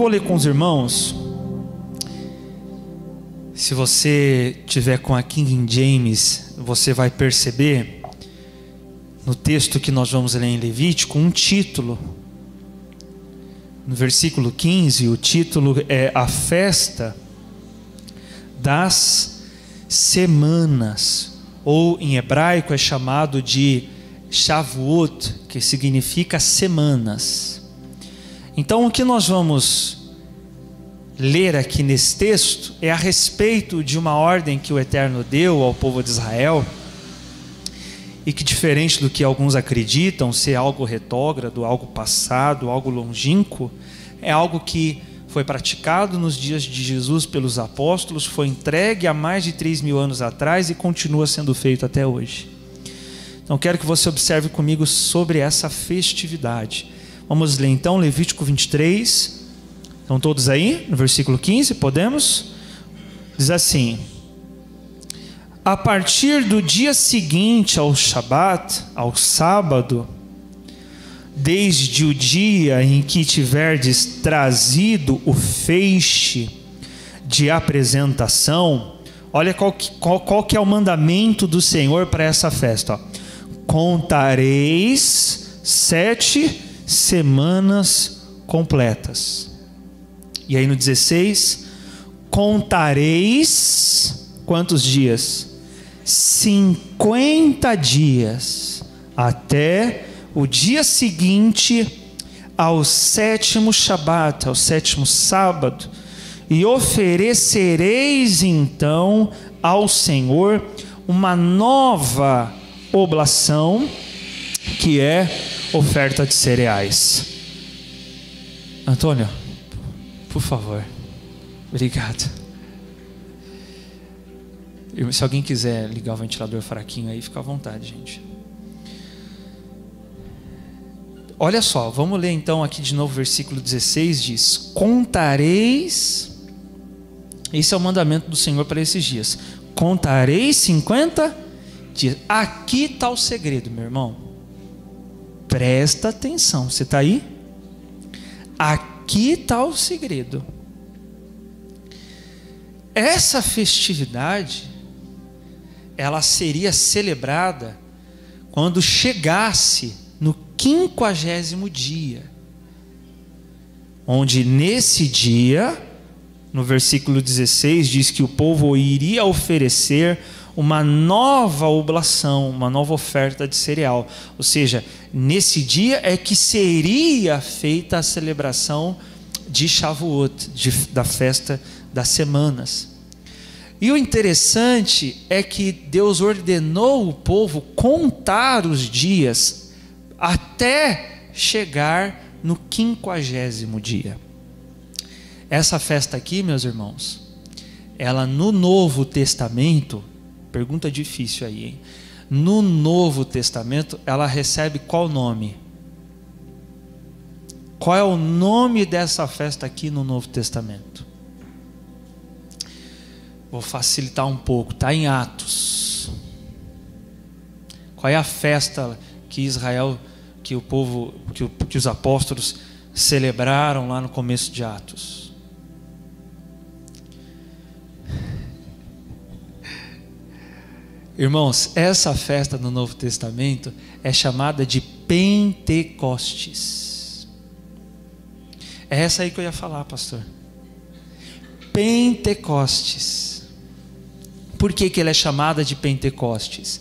vou ler com os irmãos. Se você tiver com a King James, você vai perceber no texto que nós vamos ler em Levítico um título. No versículo 15, o título é a festa das semanas, ou em hebraico é chamado de Shavuot, que significa semanas. Então o que nós vamos ler aqui nesse texto é a respeito de uma ordem que o Eterno deu ao povo de Israel, e que, diferente do que alguns acreditam ser algo retrógrado, algo passado, algo longínquo, é algo que foi praticado nos dias de Jesus pelos apóstolos, foi entregue há mais de 3.000 anos atrás e continua sendo feito até hoje. Então quero que você observe comigo sobre essa festividade. Vamos ler então Levítico 23. Estão todos aí? No versículo 15, podemos? Diz assim: a partir do dia seguinte ao Shabat, ao sábado, desde o dia em que tiverdes trazido o feixe de apresentação, olha qual que é o mandamento do Senhor para essa festa, ó. Contareis 7 semanas completas. E aí no 16, contareis quantos dias? 50 dias, até o dia seguinte ao 7º Shabat, ao 7º sábado, e oferecereis então ao Senhor uma nova oblação, que é oferta de cereais. Antônio, por favor. Obrigado. Se alguém quiser ligar o ventilador fraquinho aí, fica à vontade, gente. Olha só, vamos ler então aqui de novo o versículo 16, diz: contareis, esse é o mandamento do Senhor para esses dias, contareis 50 dias. Aqui está o segredo, meu irmão, presta atenção, você está aí? Aqui está o segredo. Essa festividade, ela seria celebrada quando chegasse no 50º dia, onde nesse dia, no versículo 16, diz que o povo iria oferecer uma nova oblação, uma nova oferta de cereal. Ou seja, nesse dia é que seria feita a celebração de Shavuot, da festa das semanas. E o interessante é que Deus ordenou o povo contar os dias até chegar no 50º dia. Essa festa aqui, meus irmãos, ela no Novo Testamento, pergunta difícil aí, hein? No Novo Testamento, ela recebe qual nome? Qual é o nome dessa festa aqui no Novo Testamento? Vou facilitar um pouco, está em Atos. Qual é a festa que Israel, que o povo, que os apóstolos celebraram lá no começo de Atos? Irmãos, essa festa no Novo Testamento é chamada de Pentecostes. É essa aí que eu ia falar, pastor. Pentecostes. Por que ela é chamada de Pentecostes?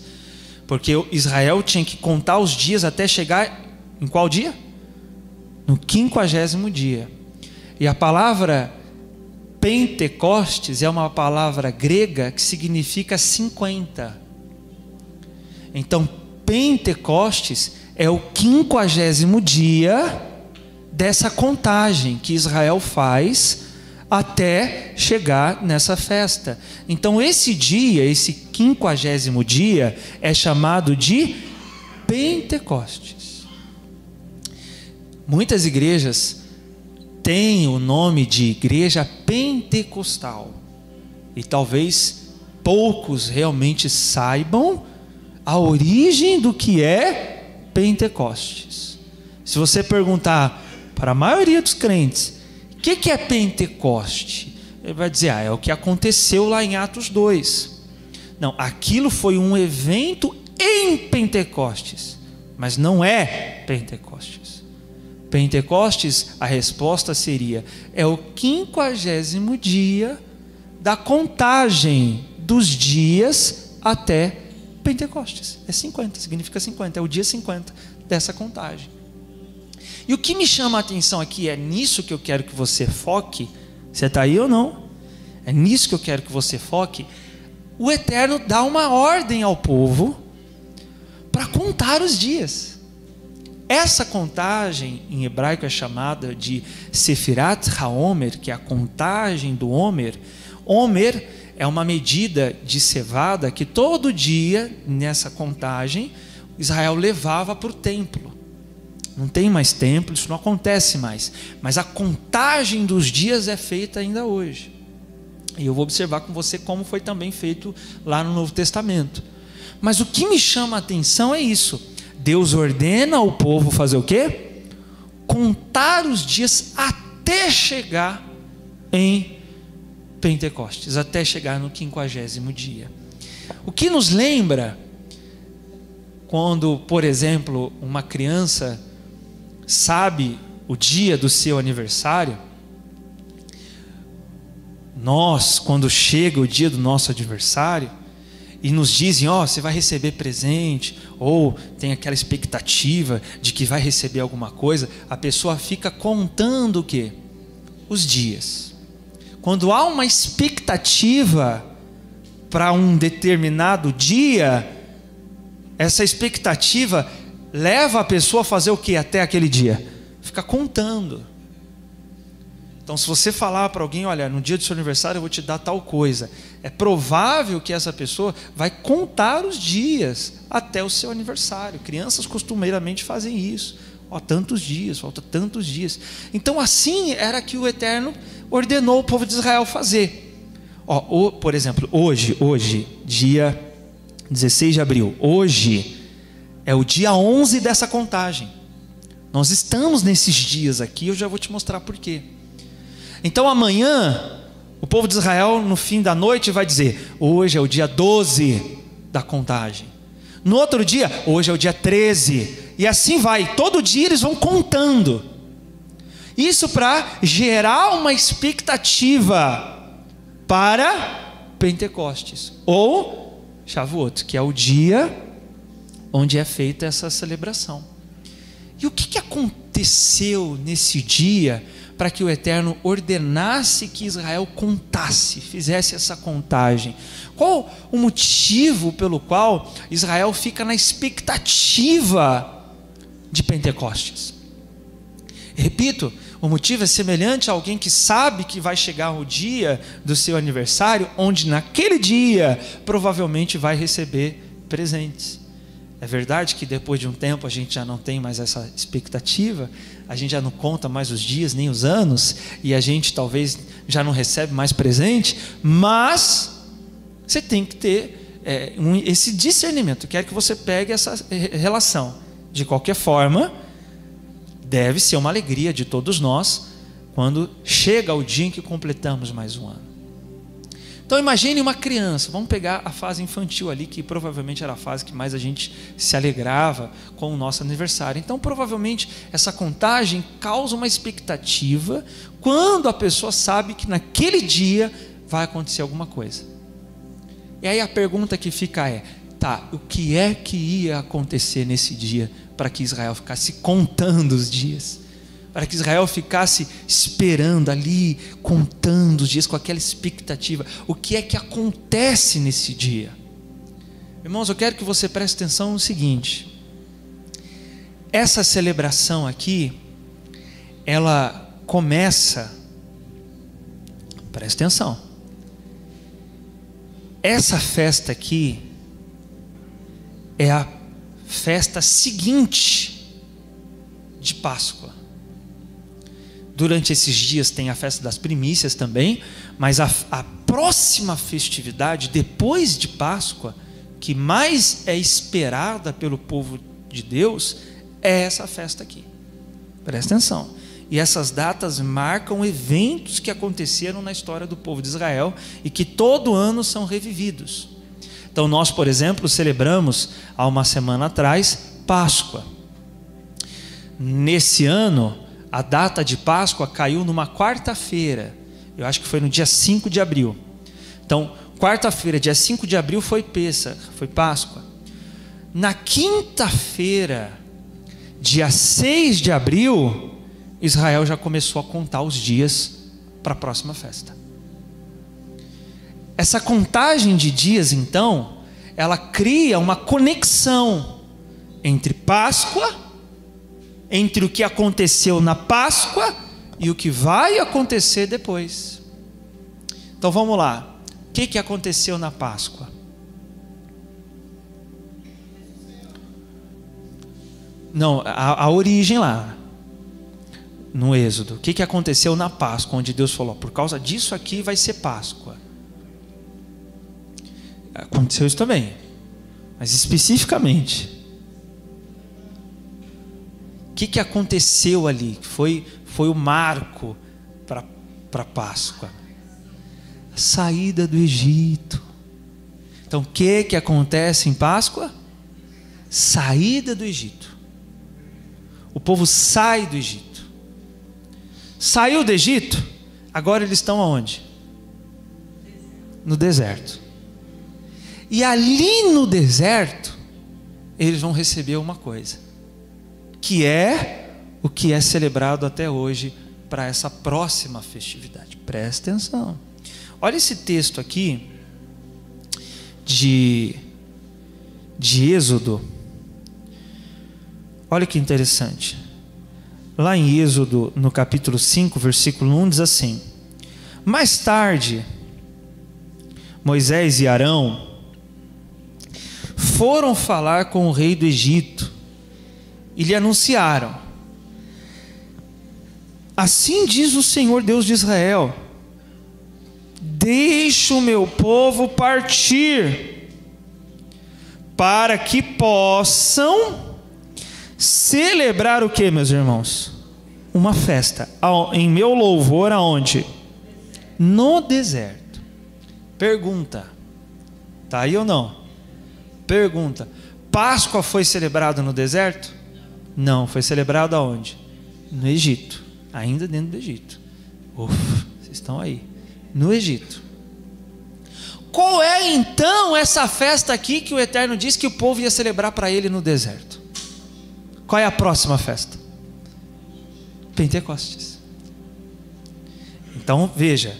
Porque Israel tinha que contar os dias até chegar em qual dia? No 50º dia. E a palavra Pentecostes é uma palavra grega que significa 50. Então Pentecostes é o 50º dia dessa contagem que Israel faz até chegar nessa festa. Então esse dia, esse 50º dia, é chamado de Pentecostes. Muitas igrejas têm o nome de igreja pentecostal, e talvez poucos realmente saibam a origem do que é Pentecostes. Se você perguntar para a maioria dos crentes, que é Pentecoste? Ele vai dizer, é o que aconteceu lá em Atos 2. Não, aquilo foi um evento em Pentecostes, mas não é Pentecostes. Pentecostes, a resposta seria, é o 50º dia da contagem dos dias até Pentecostes. É 50, significa 50, é o dia 50 dessa contagem. E o que me chama a atenção aqui, é nisso que eu quero que você foque. Você está aí ou não? É nisso que eu quero que você foque. O Eterno dá uma ordem ao povo para contar os dias. Essa contagem em hebraico é chamada de Sefirat HaOmer, que é a contagem do Homer. Homer é uma medida de cevada que todo dia, nessa contagem, Israel levava para o templo. Não tem mais templo, isso não acontece mais. Mas a contagem dos dias é feita ainda hoje. E eu vou observar com você como foi também feito lá no Novo Testamento. Mas o que me chama a atenção é isso. Deus ordena ao povo fazer o quê? Contar os dias até chegar em Pentecostes, até chegar no 50º dia. O que nos lembra quando, por exemplo, uma criança sabe o dia do seu aniversário. Nós, quando chega o dia do nosso aniversário e nos dizem, você vai receber presente, ou tem aquela expectativa de que vai receber alguma coisa, a pessoa fica contando o quê? Os dias. Quando há uma expectativa para um determinado dia, essa expectativa leva a pessoa a fazer o quê até aquele dia? Fica contando. Então, se você falar para alguém, olha, no dia do seu aniversário eu vou te dar tal coisa, é provável que essa pessoa vai contar os dias até o seu aniversário. Crianças costumeiramente fazem isso. Tantos dias, falta tantos dias. Então, assim era que o Eterno ordenou o povo de Israel fazer. Por exemplo, hoje, dia 16 de abril, hoje é o dia 11 dessa contagem. Nós estamos nesses dias aqui, eu já vou te mostrar por quê. Então amanhã, o povo de Israel no fim da noite vai dizer, hoje é o dia 12 da contagem. No outro dia, hoje é o dia 13. E assim vai, todo dia eles vão contando. Isso para gerar uma expectativa para Pentecostes. Ou Shavuot, que é o dia onde é feita essa celebração. E o que aconteceu nesse dia para que o Eterno ordenasse que Israel contasse, fizesse essa contagem? Qual o motivo pelo qual Israel fica na expectativa de Pentecostes? Repito, o motivo é semelhante a alguém que sabe que vai chegar o dia do seu aniversário, onde naquele dia provavelmente vai receber presentes. É verdade que depois de um tempo a gente já não tem mais essa expectativa, a gente já não conta mais os dias nem os anos, e a gente talvez já não recebe mais presente, mas você tem que ter esse discernimento. Quero que você pegue essa relação. De qualquer forma, deve ser uma alegria de todos nós quando chega o dia em que completamos mais um ano. Então imagine uma criança, vamos pegar a fase infantil ali, que provavelmente era a fase que mais a gente se alegrava com o nosso aniversário. Então provavelmente essa contagem causa uma expectativa quando a pessoa sabe que naquele dia vai acontecer alguma coisa. E aí a pergunta que fica é, o que é que ia acontecer nesse dia para que Israel ficasse contando os dias? Para que Israel ficasse esperando ali, contando os dias com aquela expectativa. O que é que acontece nesse dia? Irmãos, eu quero que você preste atenção no seguinte. Essa celebração aqui, ela começa, preste atenção, essa festa aqui é a festa seguinte de Páscoa. Durante esses dias tem a festa das primícias também, mas a próxima festividade, depois de Páscoa, que mais é esperada pelo povo de Deus, é essa festa aqui. Presta atenção. E essas datas marcam eventos que aconteceram na história do povo de Israel e que todo ano são revividos. Então nós, por exemplo, celebramos há uma semana atrás Páscoa. Nesse ano, a data de Páscoa caiu numa quarta-feira. Eu acho que foi no dia 5 de abril. Então, quarta-feira, dia 5 de abril foi Páscoa. Na quinta-feira, dia 6 de abril, Israel já começou a contar os dias para a próxima festa. Essa contagem de dias, então, ela cria uma conexão entre Páscoa, entre o que aconteceu na Páscoa e o que vai acontecer depois. Então vamos lá. O que aconteceu na Páscoa? Não, a origem lá, no Êxodo. O que aconteceu na Páscoa, onde Deus falou, por causa disso aqui vai ser Páscoa. Aconteceu isso também, mas especificamente, o que aconteceu ali? Foi o marco para Páscoa. A saída do Egito. Então o que acontece em Páscoa? Saída do Egito. O povo sai do Egito. Saiu do Egito, agora eles estão aonde? No deserto. E ali no deserto, eles vão receber uma coisa, que é o que é celebrado até hoje para essa próxima festividade. Presta atenção. Olha esse texto aqui de Êxodo. Olha que interessante. Lá em Êxodo, no capítulo 5, versículo 1, diz assim: mais tarde, Moisés e Arão foram falar com o rei do Egito e lhe anunciaram: assim diz o Senhor Deus de Israel, deixa o meu povo partir, para que possam celebrar o que, meus irmãos? Uma festa em meu louvor, aonde? No deserto. Pergunta, tá aí ou não? Pergunta, Páscoa foi celebrada no deserto? Não, foi celebrada aonde? No Egito, ainda dentro do Egito. Vocês estão aí, no Egito. Qual é então essa festa aqui que o Eterno disse que o povo ia celebrar para ele no deserto? Qual é a próxima festa? Pentecostes. Então veja,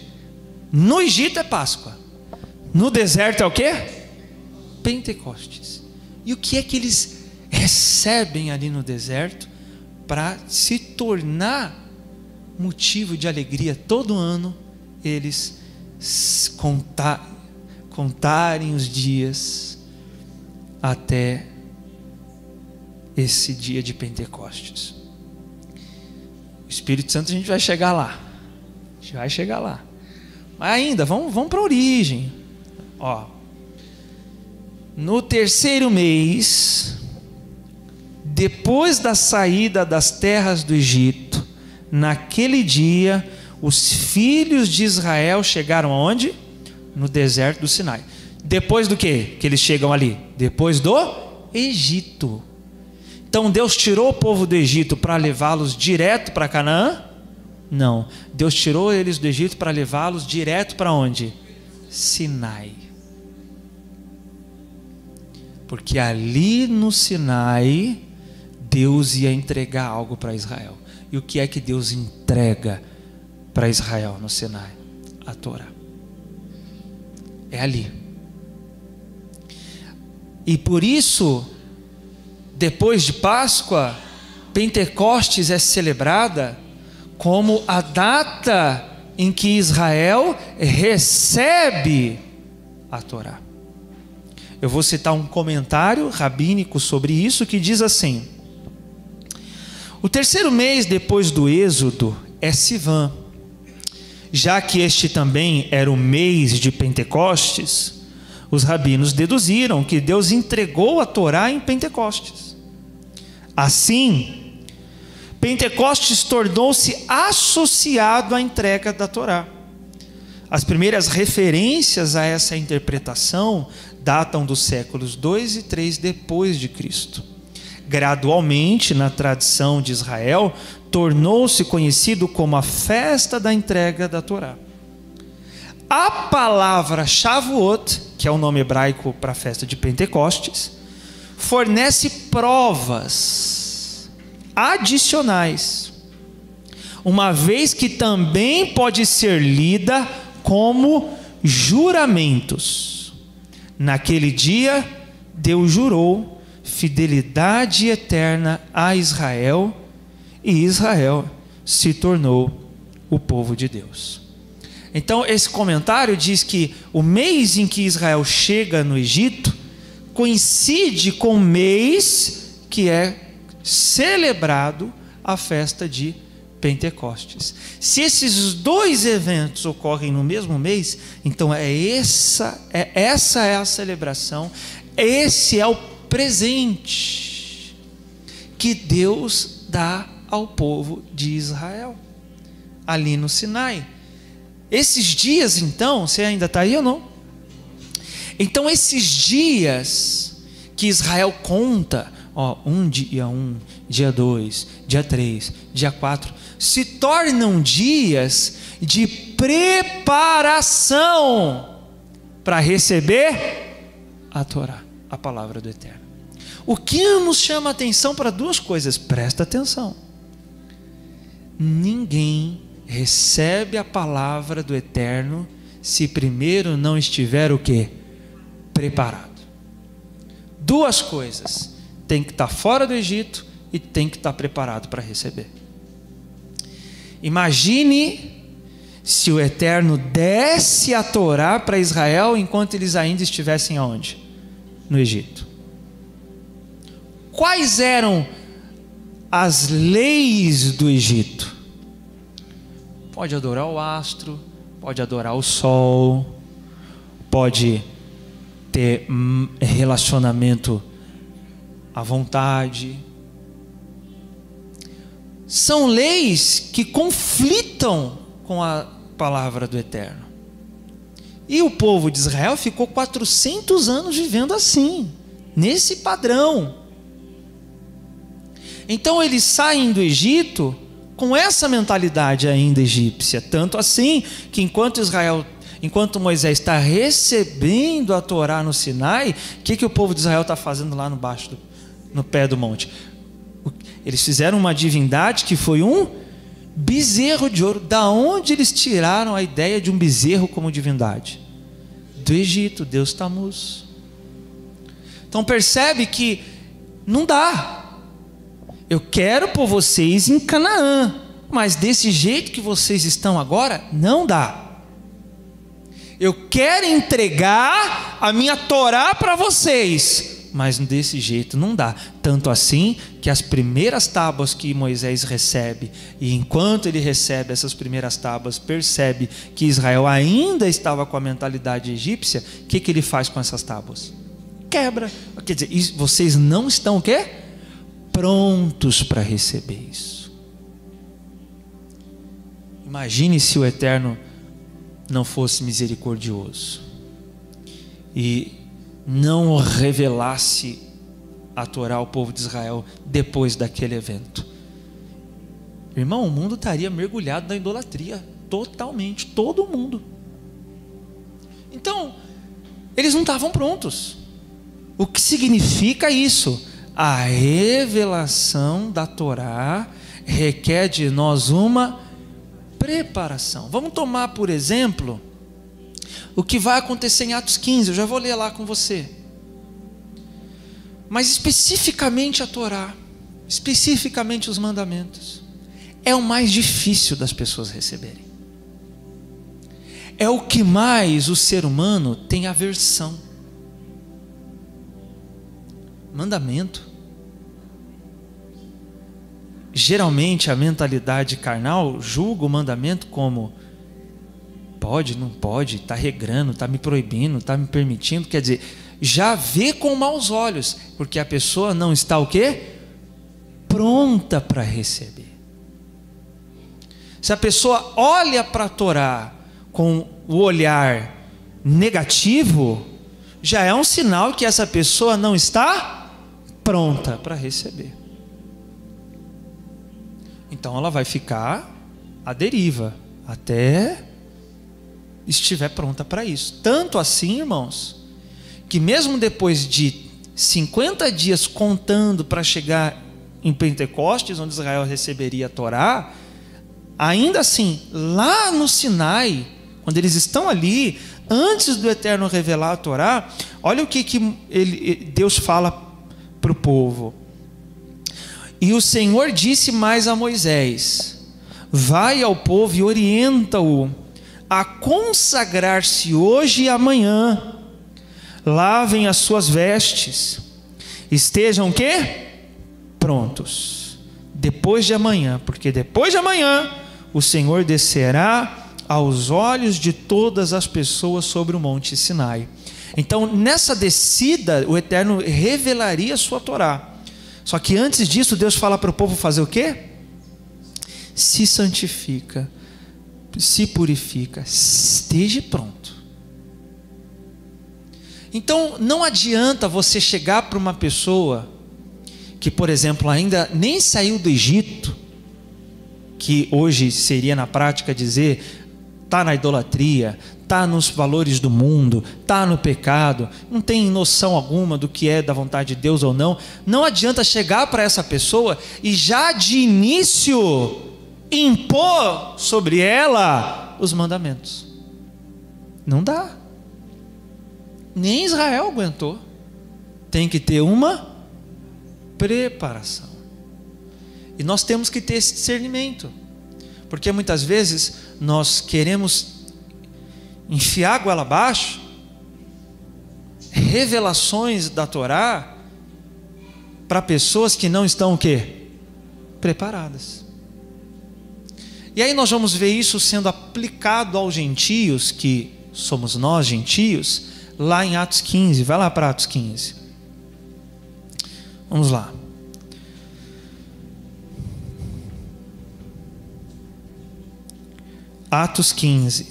no Egito é Páscoa, no deserto é o quê? Pentecostes. E o que é que eles recebem ali no deserto para se tornar motivo de alegria todo ano? Eles contarem os dias até esse dia de Pentecostes. O Espírito Santo a gente vai chegar lá. A gente vai chegar lá. Mas ainda, vamos para a origem. No terceiro mês, depois da saída das terras do Egito, naquele dia, os filhos de Israel chegaram aonde? No deserto do Sinai. Depois do quê? Que eles chegam ali? Depois do Egito. Então Deus tirou o povo do Egito para levá-los direto para Canaã? Não. Deus tirou eles do Egito para levá-los direto para onde? Sinai. Porque ali no Sinai, Deus ia entregar algo para Israel. E o que é que Deus entrega para Israel no Sinai? A Torá. É ali. E por isso, depois de Páscoa, Pentecostes é celebrada como a data em que Israel recebe a Torá. Eu vou citar um comentário rabínico sobre isso que diz assim: o terceiro mês depois do Êxodo é Sivan, já que este também era o mês de Pentecostes. Os rabinos deduziram que Deus entregou a Torá em Pentecostes. Assim, Pentecostes tornou-se associado à entrega da Torá. As primeiras referências a essa interpretação datam dos séculos 2 e 3 depois de Cristo. Gradualmente, na tradição de Israel, tornou-se conhecido como a festa da entrega da Torá. A palavra Shavuot, que é o nome hebraico para a festa de Pentecostes, fornece provas adicionais, uma vez que também pode ser lida como juramentos. Naquele dia, Deus jurou fidelidade eterna a Israel, e Israel se tornou o povo de Deus. Então, esse comentário diz que o mês em que Israel chega no Egito coincide com o mês que é celebrado a festa de Pentecostes. Se esses dois eventos ocorrem no mesmo mês, então essa é a celebração, esse é o presente que Deus dá ao povo de Israel, ali no Sinai. Esses dias, então, você ainda está aí ou não? Então, esses dias que Israel conta, dia 1, dia 2, dia 3, dia 4, se tornam dias de preparação para receber a Torá, a palavra do Eterno. O que nos chama a atenção para duas coisas, presta atenção. Ninguém recebe a palavra do Eterno se primeiro não estiver o quê? Preparado. Duas coisas, tem que estar fora do Egito e tem que estar preparado para receber. Imagine se o Eterno desse a Torá para Israel enquanto eles ainda estivessem aonde? No Egito. Quais eram as leis do Egito? Pode adorar o astro, pode adorar o sol, pode ter relacionamento à vontade. São leis que conflitam com a palavra do Eterno. E o povo de Israel ficou 400 anos vivendo assim, nesse padrão. Então eles saem do Egito com essa mentalidade ainda egípcia, tanto assim que enquanto Moisés está recebendo a Torá no Sinai, o que o povo de Israel está fazendo lá no pé do monte? Eles fizeram uma divindade que foi um bezerro de ouro. Da onde eles tiraram a ideia de um bezerro como divindade? Do Egito, Deus Tamuz. Então percebe que não dá. Eu quero pôr vocês em Canaã, mas desse jeito que vocês estão agora, não dá. Eu quero entregar a minha Torá para vocês, mas desse jeito não dá. Tanto assim que as primeiras tábuas que Moisés recebe, e enquanto ele recebe essas primeiras tábuas, percebe que Israel ainda estava com a mentalidade egípcia, o que ele faz com essas tábuas? Quebra. Quer dizer, vocês não estão o quê? Prontos para receber isso. Imagine se o Eterno não fosse misericordioso e não revelasse a Torá ao povo de Israel depois daquele evento. Irmão, o mundo estaria mergulhado na idolatria totalmente, todo mundo. Então, eles não estavam prontos. O que significa isso? A revelação da Torá requer de nós uma preparação. Vamos tomar, por exemplo, o que vai acontecer em Atos 15. Eu já vou ler lá com você. Mas especificamente a Torá, especificamente os mandamentos, é o mais difícil das pessoas receberem. É o que mais o ser humano tem aversão. Mandamento. Geralmente a mentalidade carnal julga o mandamento como pode, não pode, está regrando, está me proibindo, está me permitindo. Quer dizer, já vê com maus olhos, porque a pessoa não está o quê? Pronta para receber. Se a pessoa olha para a Torá com o olhar negativo, já é um sinal que essa pessoa não está pronta para receber. Então ela vai ficar à deriva até estiver pronta para isso. Tanto assim, irmãos, que mesmo depois de 50 dias contando para chegar em Pentecostes, onde Israel receberia a Torá, ainda assim, lá no Sinai, quando eles estão ali, antes do Eterno revelar a Torá, olha o que Deus fala para o povo. E o Senhor disse mais a Moisés: vai ao povo e orienta-o a consagrar-se hoje e amanhã, lavem as suas vestes, estejam o quê? Prontos, depois de amanhã, porque depois de amanhã o Senhor descerá aos olhos de todas as pessoas sobre o monte Sinai. Então nessa descida o Eterno revelaria a sua Torá. Só que antes disso Deus fala para o povo fazer o quê? Se santifica, se purifica, esteja pronto. Então não adianta você chegar para uma pessoa que, por exemplo, ainda nem saiu do Egito, que hoje seria na prática dizer, está na idolatria, está nos valores do mundo, está no pecado, não tem noção alguma do que é da vontade de Deus ou não. Não adianta chegar para essa pessoa e já de início impor sobre ela os mandamentos. Não dá. Nem Israel aguentou. Tem que ter uma preparação. E nós temos que ter esse discernimento, porque muitas vezes nós queremos enfiar a goela abaixo revelações da Torá para pessoas que não estão o quê? Preparadas. E aí nós vamos ver isso sendo aplicado aos gentios, que somos nós gentios, lá em Atos 15. Vai lá para Atos 15. Vamos lá. Atos 15.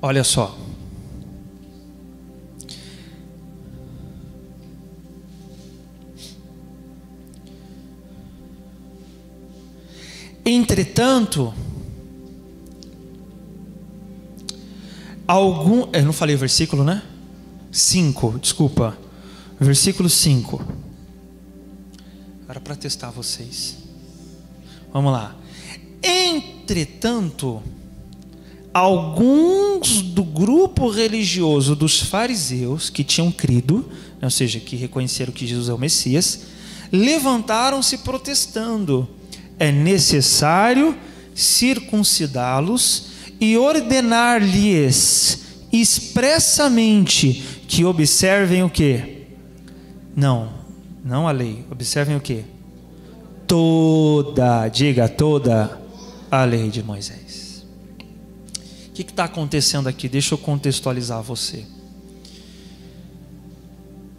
Olha só. Entretanto, eu não falei o versículo, né? 5, desculpa. Versículo 5. Era para testar vocês. Vamos lá. Entretanto, alguns do grupo religioso dos fariseus que tinham crido, ou seja, que reconheceram que Jesus é o Messias, levantaram-se protestando: é necessário circuncidá-los e ordenar-lhes expressamente que observem o quê? Não a lei. Observem o quê? Diga toda a lei de Moisés. O que está acontecendo aqui? Deixa eu contextualizar você.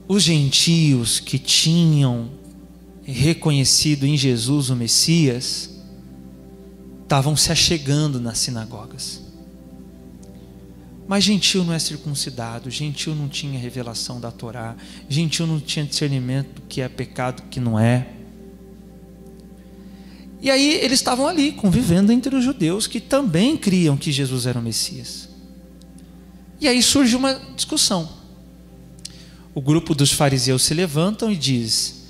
Os gentios que tinham reconhecido em Jesus o Messias estavam se achegando nas sinagogas. Mas gentio não é circuncidado, gentio não tinha revelação da Torá, gentio não tinha discernimento do que é pecado, do que não é. E aí eles estavam ali convivendo entre os judeus que também criam que Jesus era o Messias. E aí surge uma discussão. O grupo dos fariseus se levantam e diz: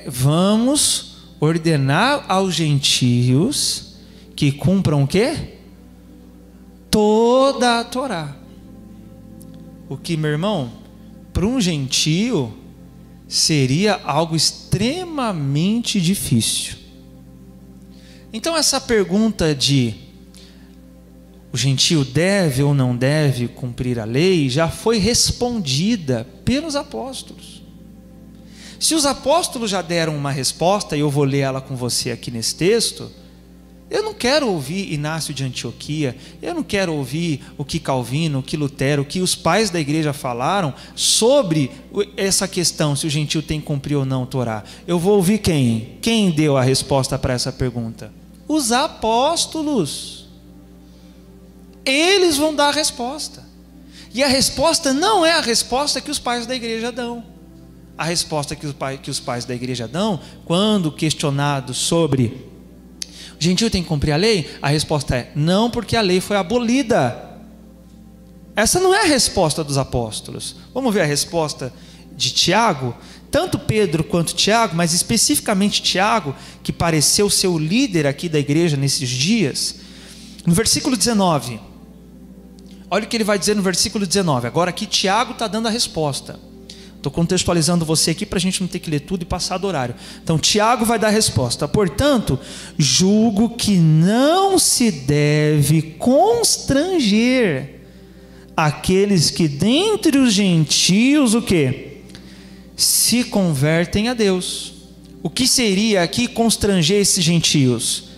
vamos ordenar aos gentios que cumpram o quê? Toda a Torá. O que, meu irmão, para um gentio seria algo extremamente difícil. Então essa pergunta de o gentio deve ou não deve cumprir a lei já foi respondida pelos apóstolos. Se os apóstolos já deram uma resposta, e eu vou ler ela com você aqui nesse texto, Eu não quero ouvir Inácio de Antioquia, eu não quero ouvir o que Calvino, o que Lutero, o que os pais da igreja falaram sobre essa questão, se o gentio tem que cumprir ou não a Torá. Eu vou ouvir quem? Quem deu a resposta para essa pergunta? Os apóstolos. Eles vão dar a resposta. E a resposta não é a resposta que os pais da igreja dão. A resposta que os pais da igreja dão, quando questionados sobre o gentio tem que cumprir a lei, a resposta é não, porque a lei foi abolida. Essa não é a resposta dos apóstolos. Vamos ver a resposta de Tiago. Tanto Pedro quanto Tiago, mas especificamente Tiago, que pareceu ser o líder aqui da igreja nesses dias. No versículo 19, olha o que ele vai dizer no versículo 19. Agora aqui Tiago está dando a resposta. Estou contextualizando você aqui para a gente não ter que ler tudo e passar do horário. Então Tiago vai dar a resposta. Portanto, julgo que não se deve constranger aqueles que dentre os gentios, o quê? Se convertem a Deus. O que seria aqui constranger esses gentios?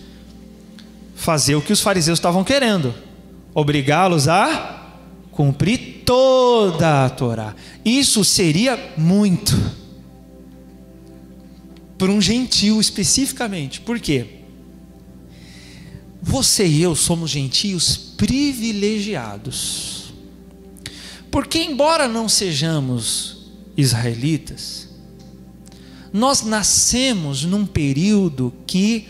Fazer o que os fariseus estavam querendo, obrigá-los a cumprir toda a Torá. Isso seria muito para um gentio especificamente. Por quê? Você e eu somos gentios privilegiados, porque embora não sejamos israelitas, nós nascemos num período que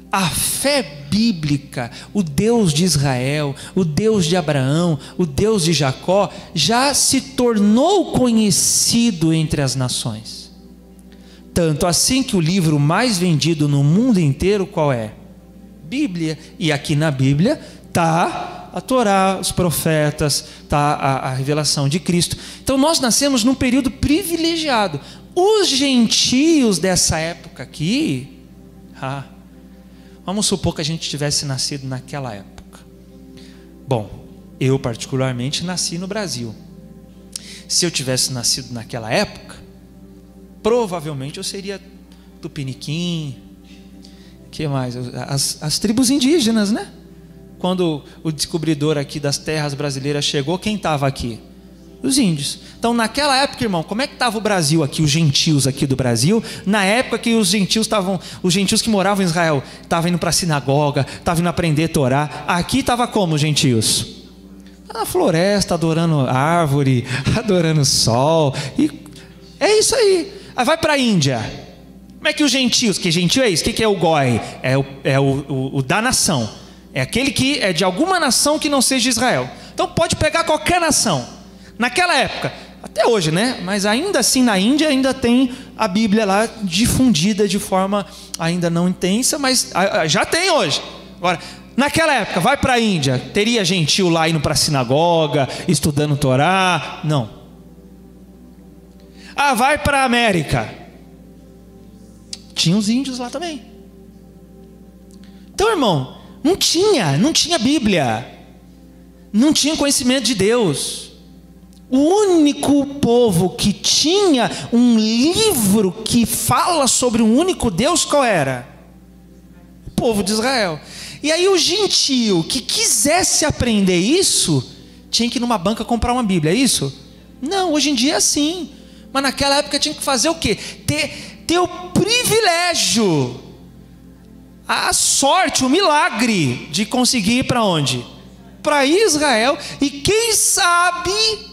a fé bíblica, o Deus de Israel, o Deus de Abraão, o Deus de Jacó, já se tornou conhecido entre as nações. Tanto assim que o livro mais vendido no mundo inteiro, qual é? Bíblia. E aqui na Bíblia está a Torá, os profetas, está a revelação de Cristo. Então nós nascemos num período privilegiado. Os gentios dessa época aqui, vamos supor que a gente tivesse nascido naquela época. Bom, eu particularmente nasci no Brasil. Se eu tivesse nascido naquela época, provavelmente eu seria tupiniquim, que mais? As tribos indígenas, né? Quando o descobridor aqui das terras brasileiras chegou, quem estava aqui? Os índios. Então naquela época, irmão, como é que estava o Brasil aqui, os gentios aqui do Brasil, na época que os gentios que moravam em Israel, estavam indo para a sinagoga, estavam indo aprender Torá. Aqui estava como os gentios? Na floresta, adorando árvore, adorando sol, e é isso aí. Aí vai para a Índia, como é que os gentios, que gentio é isso? O que é o goi? É o da nação, é aquele que é de alguma nação que não seja Israel. Então pode pegar qualquer nação. Naquela época, até hoje, né? Mas ainda assim na Índia ainda tem a Bíblia lá difundida de forma ainda não intensa, mas já tem hoje. Agora, naquela época, vai para a Índia, teria gentio lá indo para a sinagoga, estudando Torá? Não. Vai para a América. Tinha os índios lá também. Então, irmão, não tinha Bíblia, não tinha conhecimento de Deus. O único povo que tinha um livro que fala sobre um único Deus, qual era? O povo de Israel. E aí o gentio que quisesse aprender isso, tinha que ir numa banca comprar uma Bíblia, é isso? Não, hoje em dia é assim. Mas naquela época tinha que fazer o quê? Ter o privilégio, a sorte, o milagre de conseguir ir para onde? Para Israel, e quem sabe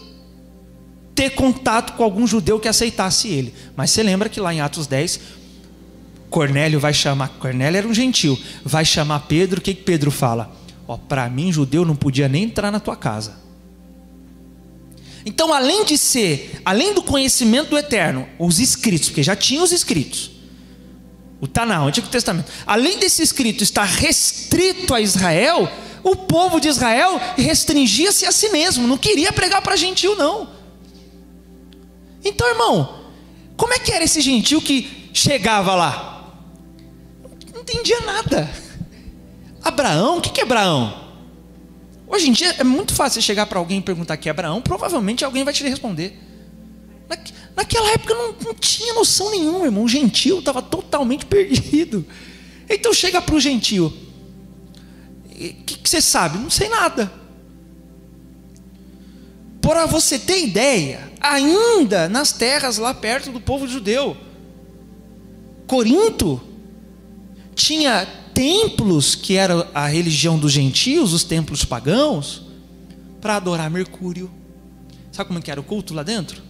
ter contato com algum judeu que aceitasse ele. Mas você lembra que lá em Atos 10, Cornélio era um gentil, vai chamar Pedro, o que Pedro fala? Para mim judeu não podia nem entrar na tua casa. Então além do conhecimento do eterno, os escritos, porque já tinha os escritos, o Taná, o Antigo Testamento, além desse escrito estar restrito a Israel, o povo de Israel restringia-se a si mesmo, não queria pregar para gentil não. Então, irmão, como é que era esse gentio que chegava lá? Não entendia nada. Abraão, o que é Abraão? Hoje em dia é muito fácil você chegar para alguém e perguntar que é Abraão, provavelmente alguém vai te responder. Naquela época não tinha noção nenhuma, irmão. O gentio estava totalmente perdido. Então chega para o gentio: que você sabe? Não sei nada. Para você ter ideia, ainda nas terras lá perto do povo judeu, Corinto tinha templos que era a religião dos gentios, os templos pagãos, para adorar Mercúrio. Sabe como que era o culto lá dentro?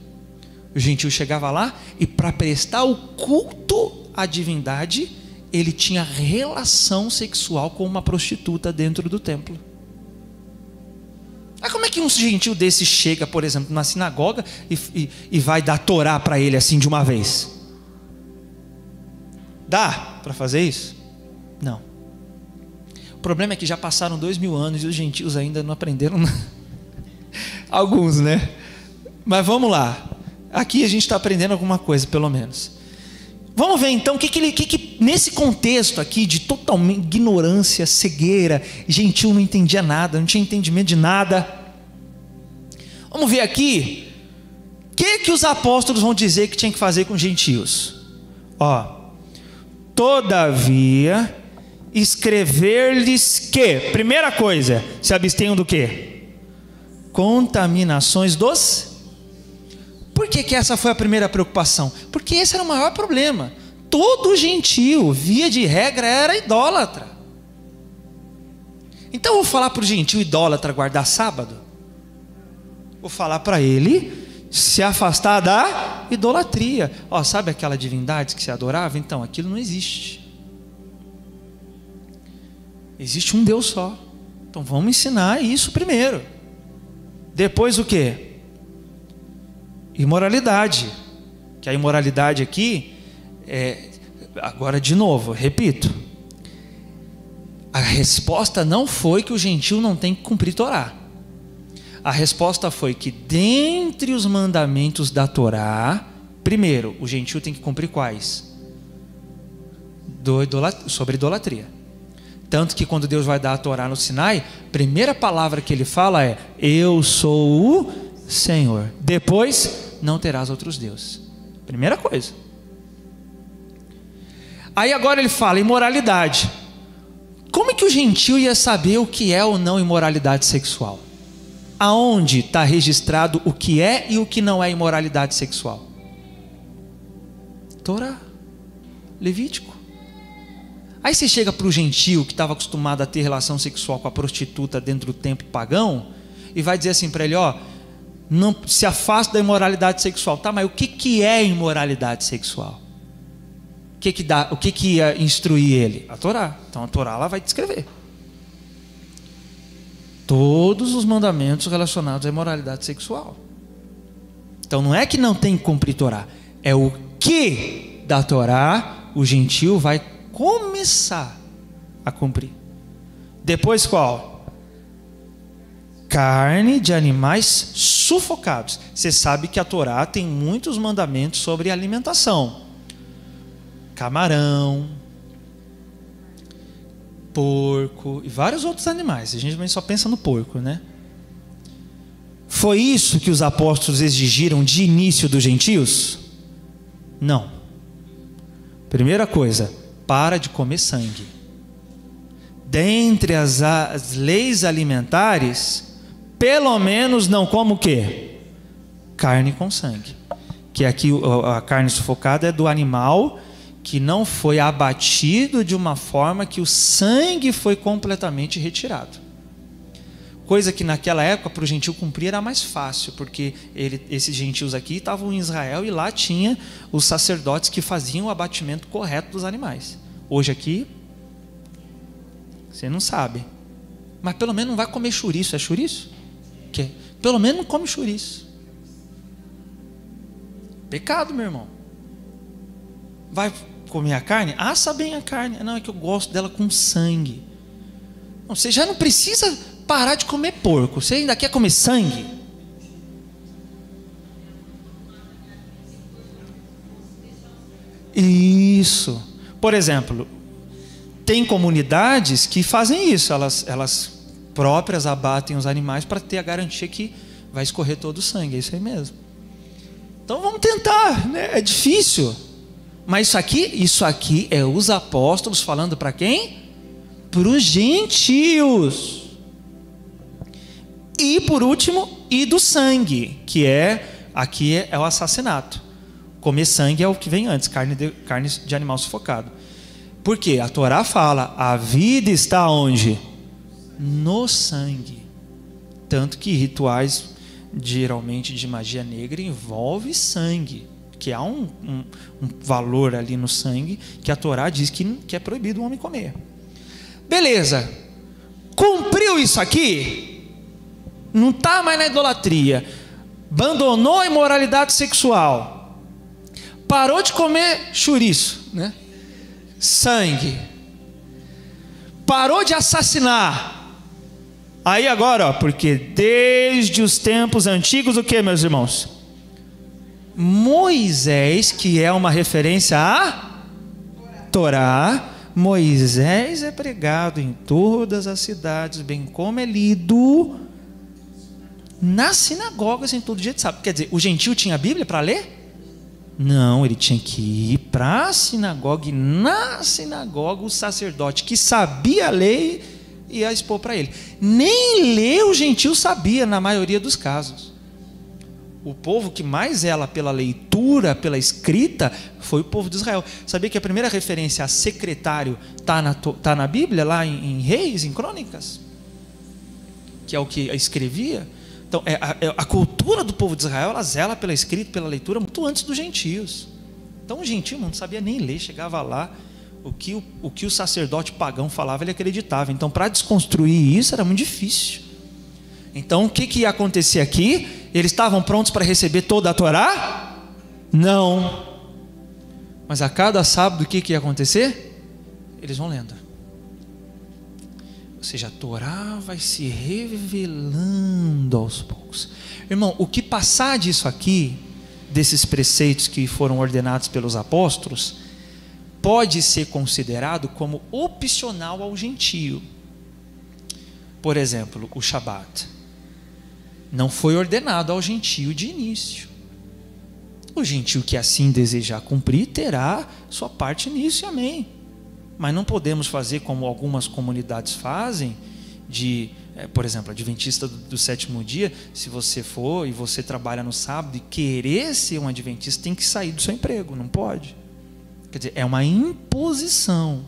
O gentio chegava lá e para prestar o culto à divindade, ele tinha relação sexual com uma prostituta dentro do templo. Aí como é que um gentil desse chega, por exemplo, na sinagoga e vai dar Torá para ele assim de uma vez? Dá para fazer isso? Não. O problema é que já passaram 2000 anos e os gentios ainda não aprenderam nada. Alguns, né? Mas vamos lá. Aqui a gente está aprendendo alguma coisa, pelo menos. Vamos ver então o que nesse contexto aqui de totalmente ignorância, cegueira, gentil não entendia nada, não tinha entendimento de nada. Vamos ver aqui o que os apóstolos vão dizer que tinha que fazer com os gentios. Todavia, escrever-lhes que, primeira coisa, se abstenham do quê? Contaminações dos... Por que essa foi a primeira preocupação? Porque esse era o maior problema. Todo gentio, via de regra, era idólatra. Então eu vou falar para o gentio idólatra guardar sábado? Vou falar para ele se afastar da idolatria. Sabe aquela divindade que se adorava? Então, aquilo não existe. Existe um Deus só. Então vamos ensinar isso primeiro. Depois o quê? Imoralidade. Que a imoralidade aqui agora de novo, repito, a resposta não foi que o gentio não tem que cumprir Torá. A resposta foi que dentre os mandamentos da Torá, primeiro, o gentio tem que cumprir quais? Sobre idolatria. Tanto que quando Deus vai dar a Torá no Sinai, a primeira palavra que ele fala é: eu sou o Senhor. Depois, não terás outros deuses. Primeira coisa. Aí agora ele fala imoralidade. Como é que o gentio ia saber o que é ou não imoralidade sexual? Aonde está registrado o que é e o que não é imoralidade sexual? Torá, Levítico. Aí você chega para o gentio que estava acostumado a ter relação sexual com a prostituta dentro do templo pagão e vai dizer assim para ele: não se afasta da imoralidade sexual. Tá, mas o que é imoralidade sexual? O que ia instruir ele? A Torá. Então a Torá ela vai descrever todos os mandamentos relacionados à imoralidade sexual. Então não é que não tem que cumprir Torá, é o que da Torá o gentio vai começar a cumprir. Depois qual? Carne de animais sufocados. Você sabe que a Torá tem muitos mandamentos sobre alimentação. Camarão, porco e vários outros animais. A gente só pensa no porco, né? Foi isso que os apóstolos exigiram de início dos gentios? Não. Primeira coisa, para de comer sangue. Dentre as leis alimentares, pelo menos não como o quê? Carne com sangue. Que aqui a carne sufocada é do animal que não foi abatido de uma forma que o sangue foi completamente retirado. Coisa que naquela época para o gentio cumprir era mais fácil, porque esses gentios aqui estavam em Israel e lá tinha os sacerdotes que faziam o abatimento correto dos animais. Hoje aqui, você não sabe. Mas pelo menos não vai comer chouriço. É chouriço? Que? Pelo menos não come chouriço. Pecado, meu irmão. Vai comer a carne? Assa bem a carne. Não, é que eu gosto dela com sangue. Não, você já não precisa parar de comer porco. Você ainda quer comer sangue? Isso. Por exemplo, tem comunidades que fazem isso. Elas próprias abatem os animais para ter a garantia que vai escorrer todo o sangue. É isso aí mesmo. Então vamos tentar, né? É difícil. Mas isso aqui é os apóstolos falando para quem? para os gentios. E por último, e do sangue, que aqui é o assassinato. Comer sangue é o que vem antes, carne de animal sufocado. Por quê? A Torá fala, a vida está onde? No sangue. Tanto que rituais, geralmente de magia negra, envolve sangue. Que há um valor ali no sangue, que a Torá diz que é proibido o homem comer. Beleza. Cumpriu isso aqui? Não está mais na idolatria. Abandonou a imoralidade sexual. Parou de comer chouriço, né? Sangue. Parou de assassinar. Aí agora, porque desde os tempos antigos, o que, meus irmãos? Moisés, que é uma referência à Torá, Moisés é pregado em todas as cidades, bem como é lido nas sinagogas em todo dia de sábado. Quer dizer, o gentio tinha a Bíblia para ler? Não, ele tinha que ir para a sinagoga, e na sinagoga o sacerdote que sabia a lei ia expor para ele. Nem ler o gentio sabia na maioria dos casos. O povo que mais zela pela leitura, pela escrita, foi o povo de Israel. Sabia que a primeira referência a secretário está na Bíblia, lá em Reis, em Crônicas? Que é o que escrevia. Então, a cultura do povo de Israel, ela zela pela escrita, pela leitura, muito antes dos gentios. Então, o gentio não sabia nem ler, chegava lá, o que o sacerdote pagão falava, ele acreditava. Então, para desconstruir isso, era muito difícil. Então, o que ia acontecer aqui? Eles estavam prontos para receber toda a Torá? Não. Mas a cada sábado, o que ia acontecer? Eles vão lendo. Ou seja, a Torá vai se revelando aos poucos. Irmão, o que passar disso aqui, desses preceitos que foram ordenados pelos apóstolos, pode ser considerado como opcional ao gentio. Por exemplo, o Shabat não foi ordenado ao gentio de início. O gentio que assim desejar cumprir terá sua parte nisso, e amém. Mas não podemos fazer como algumas comunidades fazem, por exemplo, adventista do sétimo dia. Se você for e você trabalha no sábado e querer ser um adventista, tem que sair do seu emprego, não pode. Quer dizer, é uma imposição.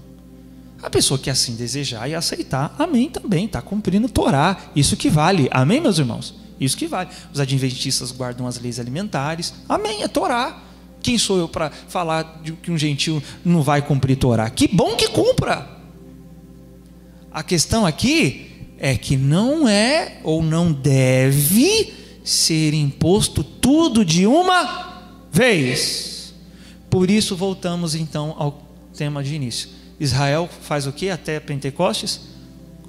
A pessoa que assim desejar e aceitar, amém também, está cumprindo Torá, isso que vale, amém, meus irmãos? Isso que vale. Os adventistas guardam as leis alimentares, amém, é Torá. Quem sou eu para falar de que um gentio não vai cumprir Torá? Que bom que cumpra. A questão aqui é que não é ou não deve ser imposto tudo de uma vez. Por isso voltamos então ao tema de início. Israel faz o que até Pentecostes?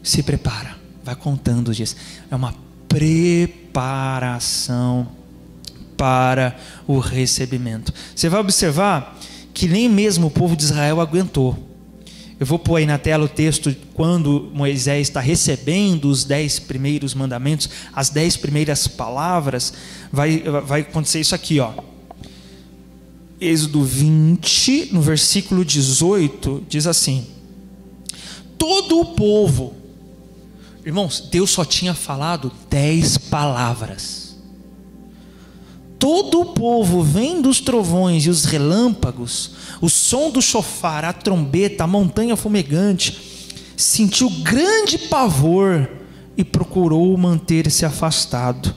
Se prepara, vai contando os dias. É uma preparação para o recebimento. Você vai observar que nem mesmo o povo de Israel aguentou. Eu vou pôr aí na tela o texto quando Moisés está recebendo os 10 primeiros mandamentos, as 10 primeiras palavras. Vai acontecer isso aqui, ó. Êxodo 20, no versículo 18, diz assim: todo o povo, irmãos, Deus só tinha falado 10 palavras. Todo o povo, vendo os trovões e os relâmpagos, o som do chofar, a trombeta, a montanha fumegante, sentiu grande pavor e procurou manter-se afastado.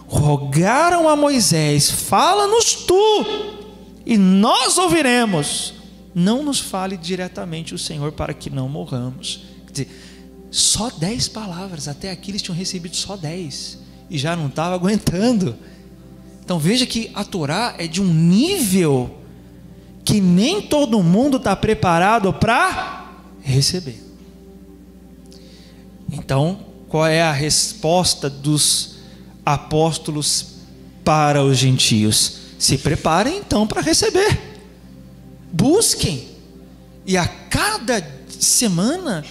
Rogaram a Moisés: fala-nos tu, e nós ouviremos. Não nos fale diretamente o Senhor, para que não morramos. Quer dizer, só 10 palavras, até aqui eles tinham recebido só 10, e já não estava aguentando. Então veja que a Torá é de um nível que nem todo mundo está preparado para receber. Então, qual é a resposta dos apóstolos para os gentios? Se preparem então para receber. Busquem. E a cada semana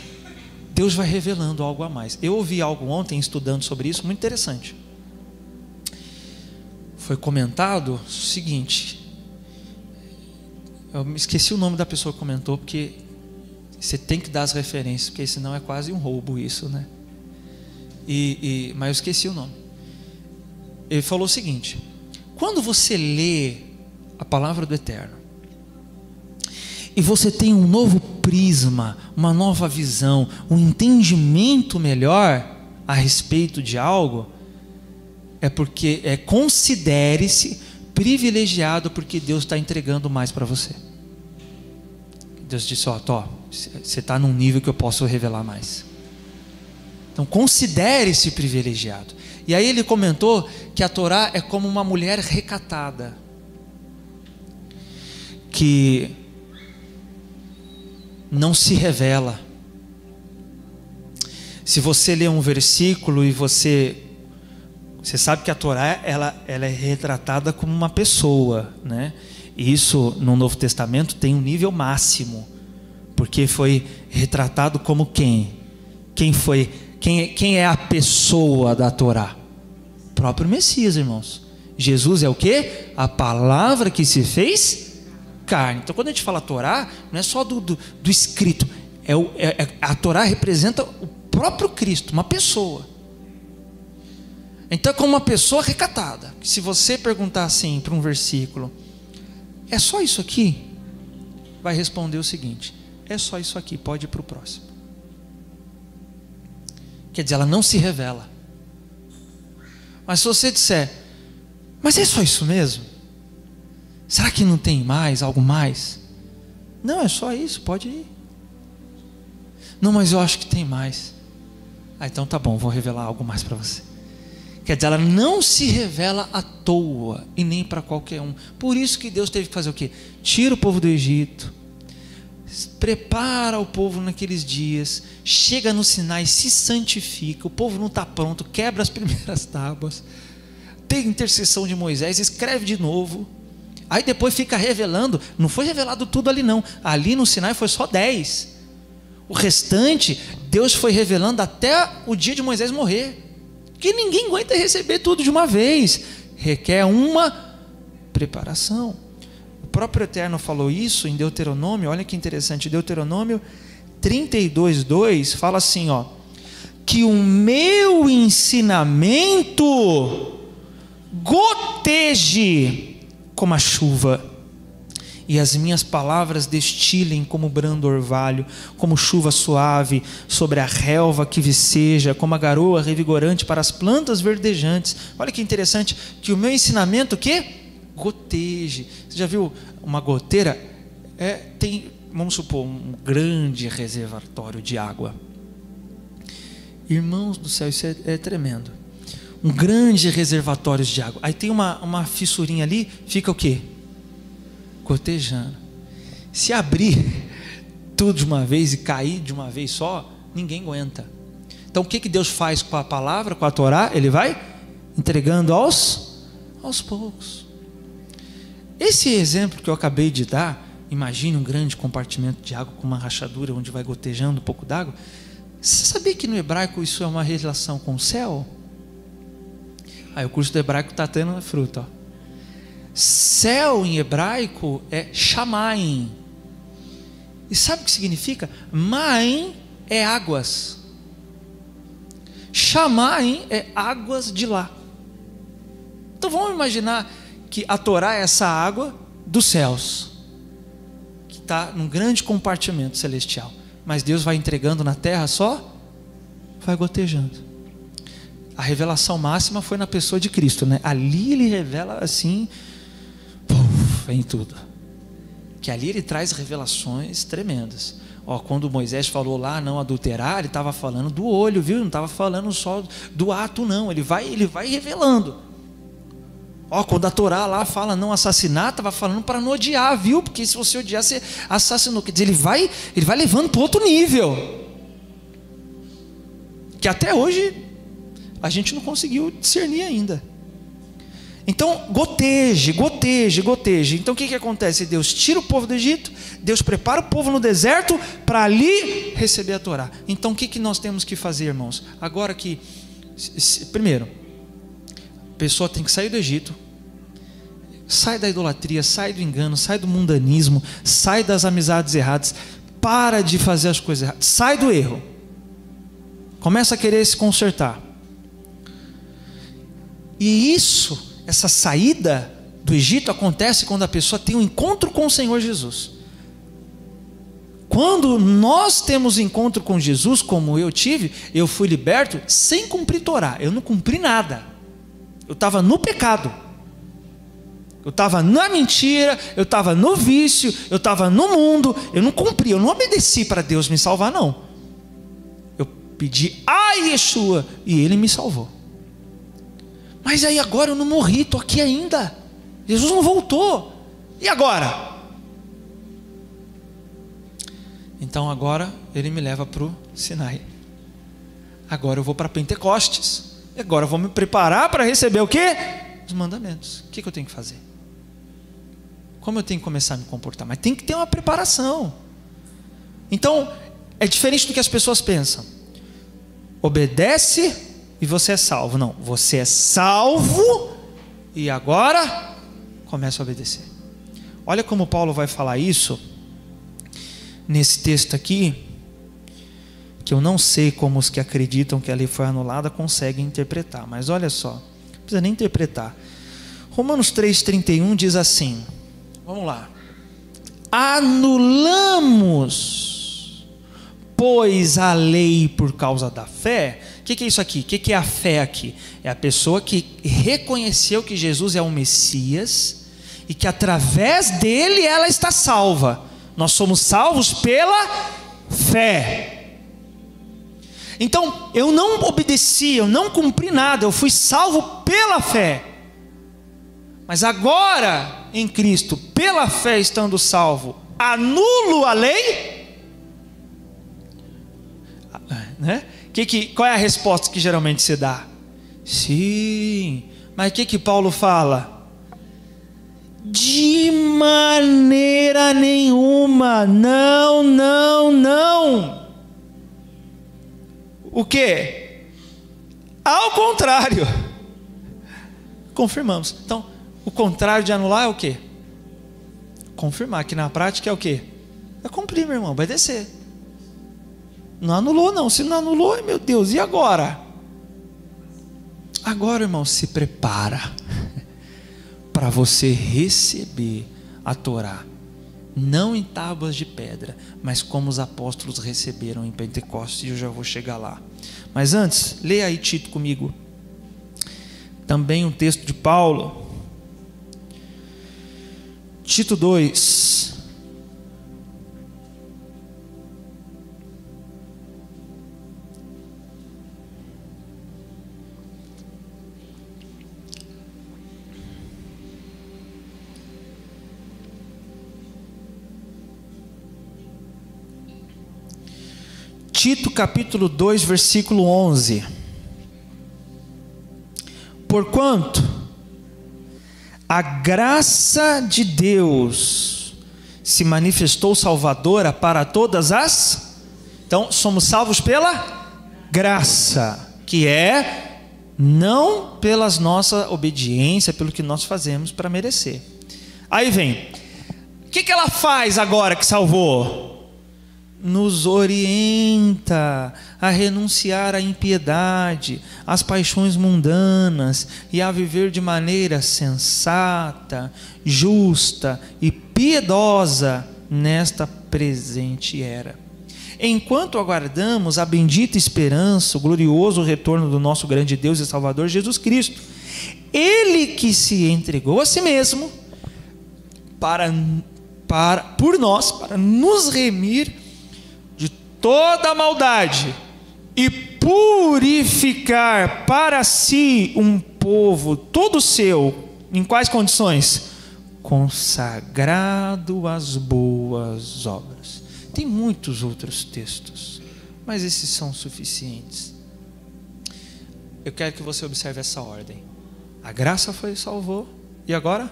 Deus vai revelando algo a mais. Eu ouvi algo ontem estudando sobre isso, muito interessante. Foi comentado o seguinte, eu me esqueci o nome da pessoa que comentou, porque Você tem que dar as referências, porque senão é quase um roubo isso, né? Mas eu esqueci o nome. Ele falou o seguinte: quando você lê a palavra do Eterno e você tem um novo prisma, uma nova visão, um entendimento melhor a respeito de algo, é porque considere-se privilegiado, porque Deus está entregando mais para você. Deus disse: ó, você está num nível que eu posso revelar mais. Então considere-se privilegiado. E aí ele comentou que a Torá é como uma mulher recatada, que não se revela. Se você lê um versículo e você sabe que a Torá ela é retratada como uma pessoa, né? E isso no Novo Testamento tem um nível máximo, porque foi retratado como quem? Quem é a pessoa da Torá? O próprio Messias, irmãos. Jesus é o quê? A palavra que se fez carne. Então quando a gente fala Torá, não é só do escrito, a Torá representa o próprio Cristo, uma pessoa. Então é como uma pessoa recatada. Se você perguntar assim para um versículo: é só isso aqui? Vai responder o seguinte: é só isso aqui, pode ir para o próximo. Quer dizer, ela não se revela. Mas se você disser: mas é só isso mesmo? Será que não tem mais, algo mais? Não, é só isso, pode ir. Não, mas eu acho que tem mais. Então tá bom, vou revelar algo mais para você. Quer dizer, ela não se revela à toa e nem para qualquer um. Por isso que Deus teve que fazer o quê? Tira o povo do Egito, prepara o povo naqueles dias, chega no Sinai, se santifica, o povo não está pronto, quebra as primeiras tábuas, tem intercessão de Moisés, escreve de novo, aí depois fica revelando. Não foi revelado tudo ali não, ali no Sinai foi só 10, o restante Deus foi revelando até o dia de Moisés morrer, que ninguém aguenta receber tudo de uma vez, requer uma preparação. O próprio Eterno falou isso em Deuteronômio. Olha que interessante, Deuteronômio 32:2 fala assim, ó: que o meu ensinamento goteje como a chuva, e as minhas palavras destilem como brando orvalho, como chuva suave sobre a relva que viceja, como a garoa revigorante para as plantas verdejantes. Olha que interessante, que o meu ensinamento o quê? Goteje. Você já viu uma goteira? Tem, vamos supor, um grande reservatório de água. Irmãos do céu, isso é tremendo. Um grande reservatório de água. Aí tem uma fissurinha ali, fica o quê? Gotejando. Se abrir tudo de uma vez e cair de uma vez só, ninguém aguenta. Então o que Deus faz com a palavra, com a Torá? Ele vai entregando aos poucos. Esse exemplo que eu acabei de dar, imagine um grande compartimento de água com uma rachadura onde vai gotejando um pouco d'água. Você sabia que no hebraico isso é uma relação com o céu? Aí o curso do hebraico está tendo fruto, ó. Céu em hebraico é Shamayim. E sabe o que significa? Maim é águas. Shamayim é águas de lá. Então vamos imaginar que a Torá é essa água dos céus, que está num grande compartimento celestial. Mas Deus vai entregando na terra só, vai gotejando. A revelação máxima foi na pessoa de Cristo, né? Ali ele revela assim, vem tudo. Que ali ele traz revelações tremendas. Ó, quando Moisés falou lá não adulterar, ele estava falando do olho, viu? Não estava falando só do ato, não. Ele vai revelando. Ó, quando a Torá lá fala não assassinar, estava falando para não odiar, viu? Porque se você odiar, você assassinou. Quer dizer, ele vai levando para outro nível, que até hoje a gente não conseguiu discernir ainda. Então goteje. Então o que acontece? Deus tira o povo do Egito, Deus prepara o povo no deserto para ali receber a Torá. Então o que nós temos que fazer, irmãos? Agora que, primeiro, a pessoa tem que sair do Egito, sai da idolatria, sai do engano, sai do mundanismo, sai das amizades erradas, para de fazer as coisas erradas, sai do erro, começa a querer se consertar. E essa saída do Egito acontece quando a pessoa tem um encontro com o Senhor Jesus. Quando nós temos encontro com Jesus, como eu tive, eu fui liberto sem cumprir Torá. Eu não cumpri nada. Eu estava no pecado. Eu estava na mentira, eu estava no vício, eu estava no mundo. Eu não cumpri, eu não obedeci para Deus me salvar, não. Eu pedi a Yeshua e Ele me salvou. Mas aí agora eu não morri, estou aqui ainda. Jesus não voltou. E agora? Então agora Ele me leva para o Sinai. Agora eu vou para Pentecostes. Agora eu vou me preparar para receber o quê? Os mandamentos. O que eu tenho que fazer? Como eu tenho que começar a me comportar? Mas tem que ter uma preparação. Então é diferente do que as pessoas pensam. Obedece e você é salvo. Não, você é salvo e agora começa a obedecer. Olha como Paulo vai falar isso nesse texto aqui, que eu não sei como os que acreditam que a lei foi anulada conseguem interpretar, mas olha só, não precisa nem interpretar. Romanos 3,31 diz assim, vamos lá: anulamos, pois, a lei por causa da fé. O que é isso aqui? O que é a fé aqui? É a pessoa que reconheceu que Jesus é o Messias e que através dele ela está salva. Nós somos salvos pela fé. Então, eu não obedeci, eu não cumpri nada, eu fui salvo pela fé. Mas agora, em Cristo, pela fé estando salvo, anulo a lei? Né? Qual é a resposta que geralmente se dá? Sim, mas o que Paulo fala? De maneira nenhuma, não, não, não. O que? Ao contrário, confirmamos. Então, o contrário de anular é o que? Confirmar, que na prática é o que? É cumprir, meu irmão, obedecer. Não anulou não, se não anulou, meu Deus, e agora? Agora, irmão, se prepara para você receber a Torá, não em tábuas de pedra, mas como os apóstolos receberam em Pentecostes, e eu já vou chegar lá. Mas antes, leia aí Tito comigo, também um texto de Paulo, Tito 2, Tito capítulo 2, versículo 11. Porquanto a graça de Deus se manifestou salvadora para todas as... Então, somos salvos pela graça, que é não pela nossa obediência, pelo que nós fazemos para merecer. Aí vem, o que ela faz agora que salvou? Nos orienta a renunciar à impiedade, às paixões mundanas e a viver de maneira sensata, justa e piedosa nesta presente era. Enquanto aguardamos a bendita esperança, o glorioso retorno do nosso grande Deus e Salvador Jesus Cristo, Ele que se entregou a si mesmo por nós, para nos remir toda a maldade e purificar para si um povo todo seu, em quais condições? Consagrado às boas obras. Tem muitos outros textos, mas esses são suficientes. Eu quero que você observe essa ordem. A graça foi salvou, e agora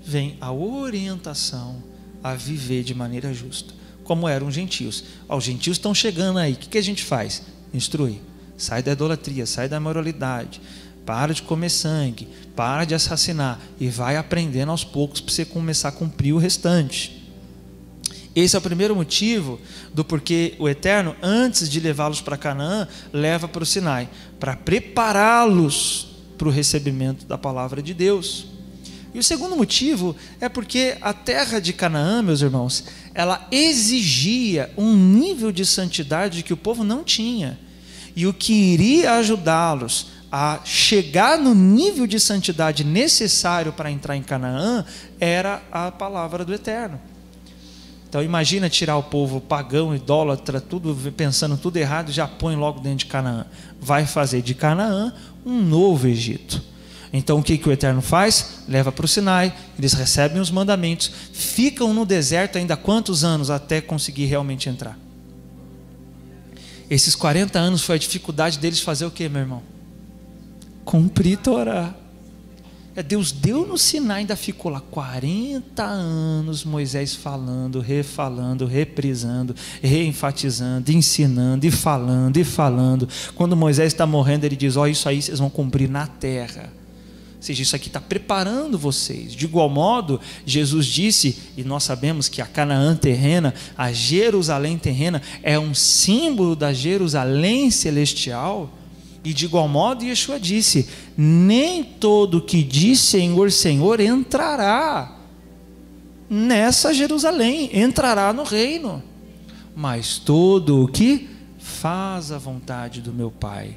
vem a orientação a viver de maneira justa, como eram os gentios. Os gentios estão chegando aí, o que a gente faz? Instruir, sai da idolatria, sai da imoralidade, para de comer sangue, para de assassinar, e vai aprendendo aos poucos para você começar a cumprir o restante. Esse é o primeiro motivo do porquê o Eterno, antes de levá-los para Canaã, leva para o Sinai, para prepará-los para o recebimento da palavra de Deus. E o segundo motivo é porque a terra de Canaã, meus irmãos, ela exigia um nível de santidade que o povo não tinha. E o que iria ajudá-los a chegar no nível de santidade necessário para entrar em Canaã era a palavra do Eterno. Então imagina tirar o povo pagão, idólatra, tudo pensando tudo errado, já põe logo dentro de Canaã. Vai fazer de Canaã um novo Egito. Então o que o Eterno faz? Leva para o Sinai, eles recebem os mandamentos, ficam no deserto ainda quantos anos até conseguir realmente entrar? Esses 40 anos foi a dificuldade deles fazer o que, meu irmão? Cumprir Torá. Deus deu no Sinai, ainda ficou lá 40 anos Moisés falando, refalando, reprisando, reenfatizando, ensinando e falando. Quando Moisés está morrendo, ele diz: ó, isso aí vocês vão cumprir na terra. Ou seja, isso aqui está preparando vocês. De igual modo, Jesus disse, e nós sabemos que a Canaã terrena, a Jerusalém terrena, é um símbolo da Jerusalém celestial. E de igual modo, Yeshua disse: nem todo que diz Senhor, Senhor entrará nessa Jerusalém, entrará no reino, mas todo o que faz a vontade do meu Pai.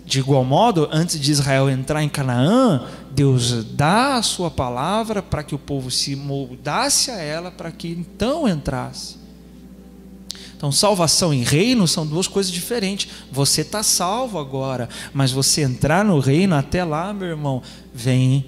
De igual modo, antes de Israel entrar em Canaã, Deus dá a sua palavra para que o povo se moldasse a ela, para que então entrasse. Então, salvação e reino são duas coisas diferentes. Você está salvo agora, mas você entrar no reino, até lá, meu irmão, vem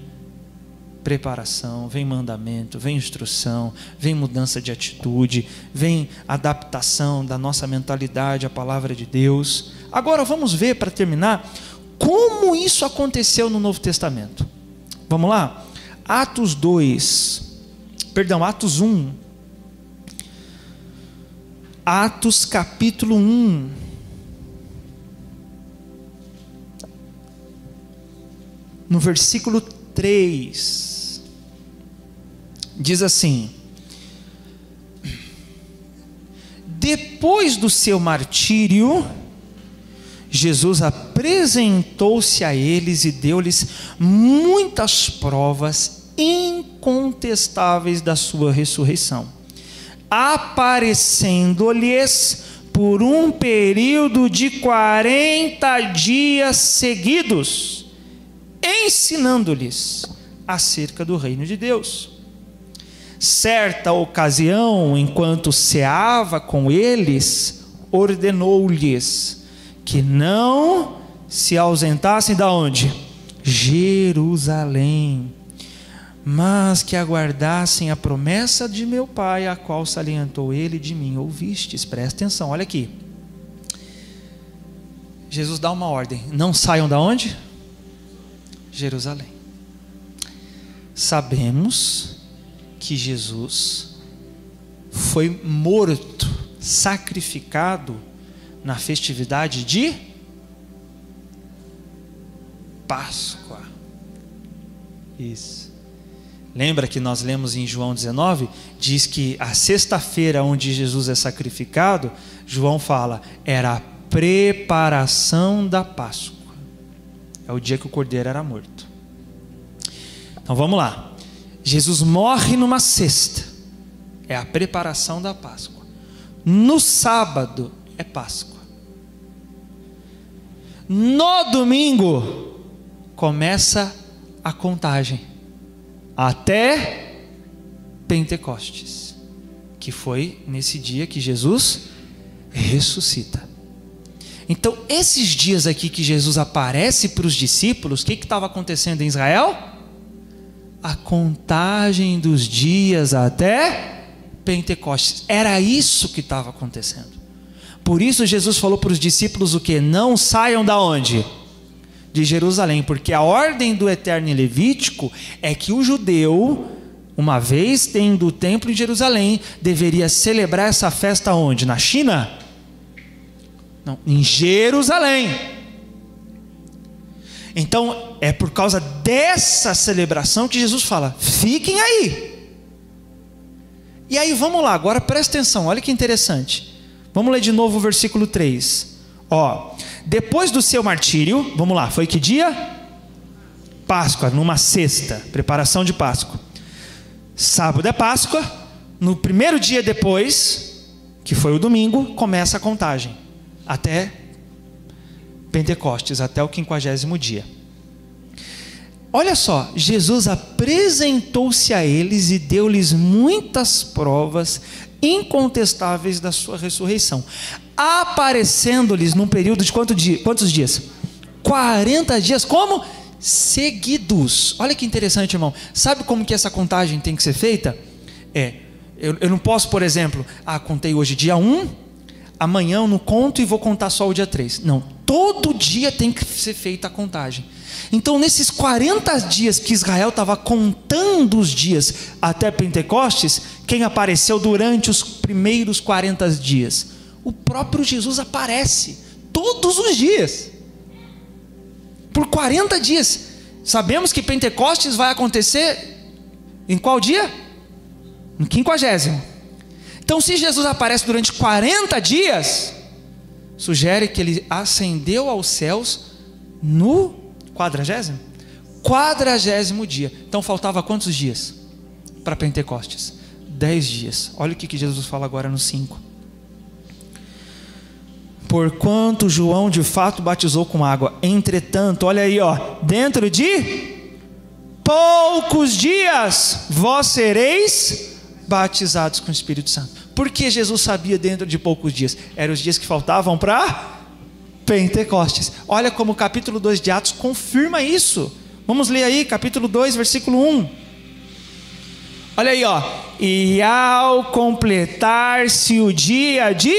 preparação, vem mandamento, vem instrução, vem mudança de atitude, vem adaptação da nossa mentalidade à palavra de Deus. Agora vamos ver, para terminar, como isso aconteceu no Novo Testamento. Vamos lá? Atos 1. Atos capítulo 1. No versículo 3. Diz assim: depois do seu martírio, Jesus apresentou-se a eles e deu-lhes muitas provas incontestáveis da sua ressurreição, aparecendo-lhes por um período de 40 dias seguidos, ensinando-lhes acerca do reino de Deus. Certa ocasião, enquanto ceava com eles, ordenou-lhes que não se ausentassem da onde? Jerusalém, mas que aguardassem a promessa de meu Pai, a qual salientou ele: de mim ouvistes. Presta atenção, olha aqui. Jesus dá uma ordem: não saiam da onde? Jerusalém. Sabemos que Jesus foi morto, sacrificado na festividade de Páscoa. Isso. Lembra que nós lemos em João 19? Diz que a sexta-feira onde Jesus é sacrificado, João fala, era a preparação da Páscoa. É o dia que o cordeiro era morto. Então vamos lá. Jesus morre numa sexta, é a preparação da Páscoa. No sábado é Páscoa. No domingo começa a contagem até Pentecostes, que foi nesse dia que Jesus ressuscita. Então esses dias aqui que Jesus aparece para os discípulos, o que estava acontecendo em Israel? A contagem dos dias até Pentecostes. Era isso que estava acontecendo. Por isso Jesus falou para os discípulos o que? Não saiam da onde? De Jerusalém, porque a ordem do Eterno em Levítico é que o judeu, uma vez tendo o templo em Jerusalém, deveria celebrar essa festa onde? Na China? Não, em Jerusalém. Então é por causa dessa celebração que Jesus fala: fiquem aí. E aí vamos lá, agora presta atenção, olha que interessante. Vamos ler de novo o versículo 3. Ó, depois do seu martírio, vamos lá, foi que dia? Páscoa, numa sexta, preparação de Páscoa. Sábado é Páscoa, no primeiro dia depois, que foi o domingo, começa a contagem, até Pentecostes, até o 50º dia. Olha só, Jesus apresentou-se a eles e deu-lhes muitas provas incontestáveis da sua ressurreição, aparecendo-lhes num período de quantos dias? 40 dias, como? Seguidos. Olha que interessante, irmão. Sabe como que essa contagem tem que ser feita? Eu não posso, por exemplo, contei hoje dia 1, amanhã eu não conto e vou contar só o dia 3. Não, todo dia tem que ser feita a contagem. Então, nesses 40 dias que Israel estava contando os dias até Pentecostes, quem apareceu durante os primeiros 40 dias? O próprio Jesus aparece todos os dias, por 40 dias. Sabemos que Pentecostes vai acontecer em qual dia? No 50º. Então, se Jesus aparece durante 40 dias, sugere que ele ascendeu aos céus no 40º dia. Então faltava quantos dias para Pentecostes? 10 dias. Olha o que Jesus fala agora no 5. Porquanto João de fato batizou com água, entretanto, olha aí, dentro de poucos dias vós sereis batizados com o Espírito Santo. Por que Jesus sabia dentro de poucos dias? Eram os dias que faltavam para Pentecostes. Olha como o capítulo 2 de Atos confirma isso. Vamos ler aí, capítulo 2, versículo 1. Olha aí, e ao completar-se o dia de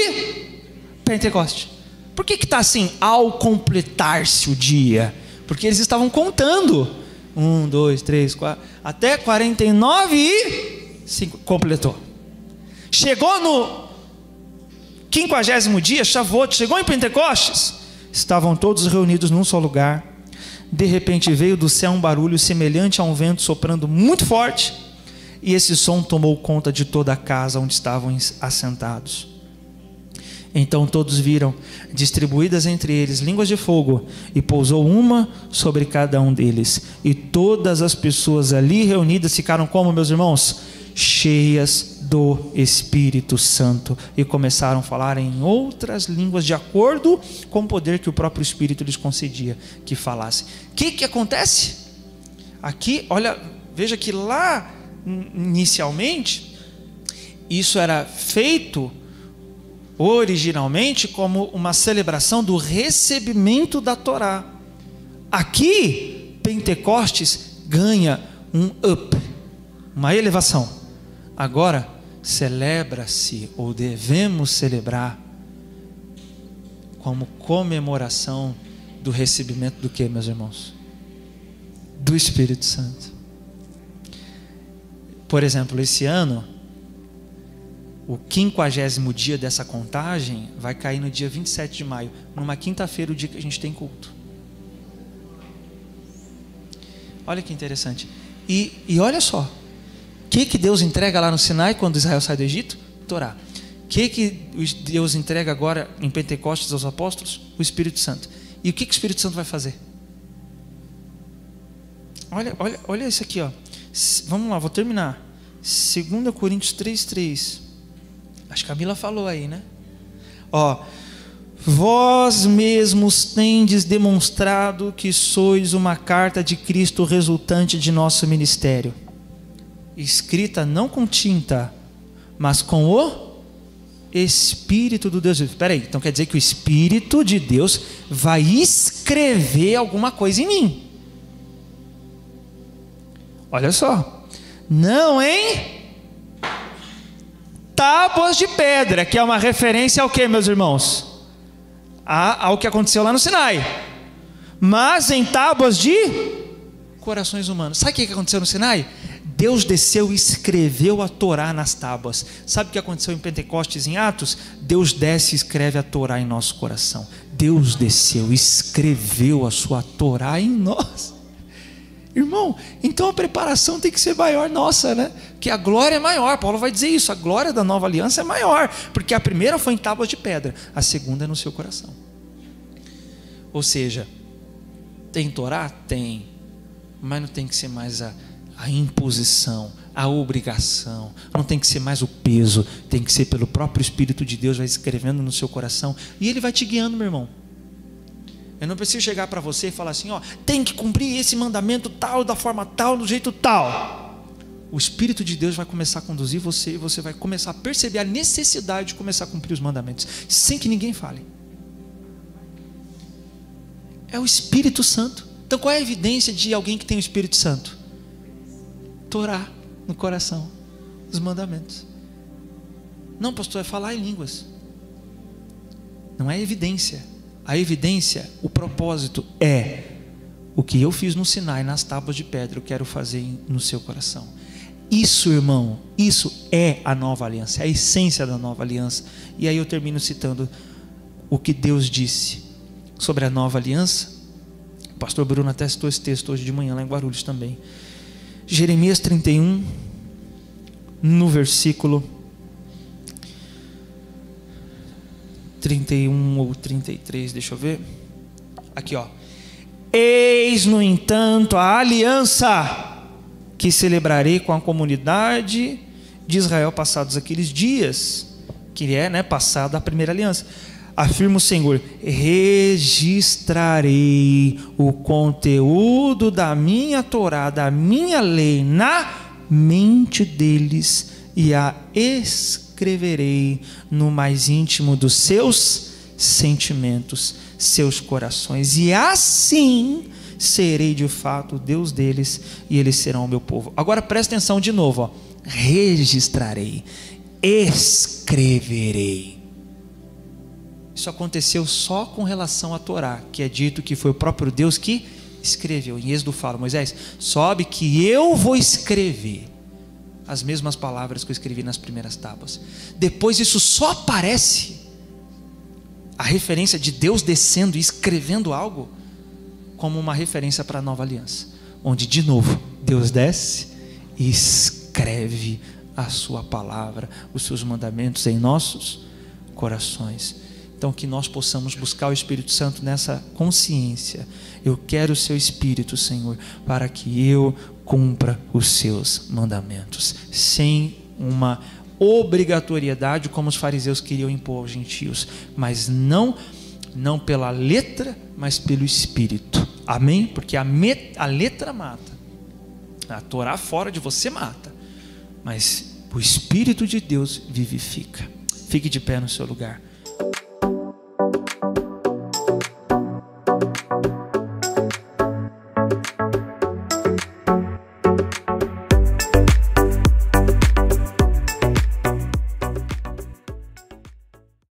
Pentecostes. Por que está assim, ao completar-se o dia? Porque eles estavam contando. 1, 2, 3, 4, até 49 e 5, completou. Chegou no 50º dia, Shavuot, chegou em Pentecostes, estavam todos reunidos num só lugar. De repente veio do céu um barulho semelhante a um vento soprando muito forte, e esse som tomou conta de toda a casa onde estavam assentados. Então todos viram distribuídas entre eles línguas de fogo, e pousou uma sobre cada um deles, e todas as pessoas ali reunidas ficaram como, meus irmãos? Cheias do Espírito Santo, e começaram a falar em outras línguas de acordo com o poder que o próprio Espírito lhes concedia que falassem. O que acontece? Aqui, olha, veja que lá inicialmente isso era feito originalmente como uma celebração do recebimento da Torá. Aqui Pentecostes ganha um up, uma elevação. Agora celebra-se, ou devemos celebrar, como comemoração do recebimento do que, meus irmãos? Do Espírito Santo. Por exemplo, esse ano, o 50º dia dessa contagem vai cair no dia 27 de maio, numa quinta-feira, o dia que a gente tem culto. Olha que interessante. E olha só, o que Deus entrega lá no Sinai quando Israel sai do Egito? Torá. O que Deus entrega agora em Pentecostes aos apóstolos? O Espírito Santo. E o que o Espírito Santo vai fazer? Olha isso aqui, Vamos lá, vou terminar. 2 Coríntios 3:3. Acho que a Camila falou aí, né? Vós mesmos tendes demonstrado que sois uma carta de Cristo resultante de nosso ministério, escrita não com tinta, mas com o Espírito do Deus vivo. Espera aí, então quer dizer que o Espírito de Deus vai escrever alguma coisa em mim. Olha só, não em tábuas de pedra, que é uma referência ao que, meus irmãos? Ao que aconteceu lá no Sinai, mas em tábuas de corações humanos. Sabe o que aconteceu no Sinai? Deus desceu e escreveu a Torá nas tábuas. Sabe o que aconteceu em Pentecostes, em Atos? Deus desce e escreve a Torá em nosso coração. Deus desceu e escreveu a sua Torá em nós. Irmão, então a preparação tem que ser maior nossa, né? Que a glória é maior. Paulo vai dizer isso, a glória da nova aliança é maior, porque a primeira foi em tábuas de pedra, a segunda é no seu coração. Ou seja, tem Torá? Tem, mas não tem que ser mais a imposição, a obrigação, não tem que ser mais o peso, tem que ser pelo próprio Espírito de Deus, vai escrevendo no seu coração, e Ele vai te guiando, meu irmão. Eu não preciso chegar para você e falar assim, ó, tem que cumprir esse mandamento tal, da forma tal, do jeito tal. O Espírito de Deus vai começar a conduzir você, e você vai começar a perceber a necessidade de começar a cumprir os mandamentos, sem que ninguém fale. É o Espírito Santo. Então qual é a evidência de alguém que tem o Espírito Santo? Torá no coração, os mandamentos. Não, pastor, é falar em línguas. Não é evidência. A evidência, o propósito é o que eu fiz no Sinai, nas tábuas de pedra, eu quero fazer no seu coração. Isso, irmão, isso é a nova aliança, é a essência da nova aliança. E aí eu termino citando o que Deus disse sobre a nova aliança. O pastor Bruno até citou esse texto hoje de manhã lá em Guarulhos também. Jeremias 31, no versículo 31 ou 33, deixa eu ver. Aqui, ó. Eis, no entanto, a aliança que celebrarei com a comunidade de Israel passados aqueles dias, que é, né, passada a primeira aliança. Afirma o Senhor: registrarei o conteúdo da minha Torá, da minha lei, na mente deles, e a escreverei no mais íntimo dos seus sentimentos, seus corações, e assim serei de fato o Deus deles, e eles serão o meu povo. Agora presta atenção de novo, ó. Registrarei, escreverei. Isso aconteceu só com relação à Torá, que é dito que foi o próprio Deus que escreveu. Em Êxodo fala: Moisés, sobe que eu vou escrever as mesmas palavras que eu escrevi nas primeiras tábuas. Depois isso só aparece, a referência de Deus descendo e escrevendo algo, como uma referência para a nova aliança, onde de novo Deus desce e escreve a sua palavra, os seus mandamentos em nossos corações. Então que nós possamos buscar o Espírito Santo nessa consciência. Eu quero o seu Espírito, Senhor, para que eu cumpra os seus mandamentos, sem uma obrigatoriedade como os fariseus queriam impor aos gentios, mas não pela letra, mas pelo Espírito. Amém? Porque a letra mata, a Torá fora de você mata, mas o Espírito de Deus vivifica. Fique de pé no seu lugar.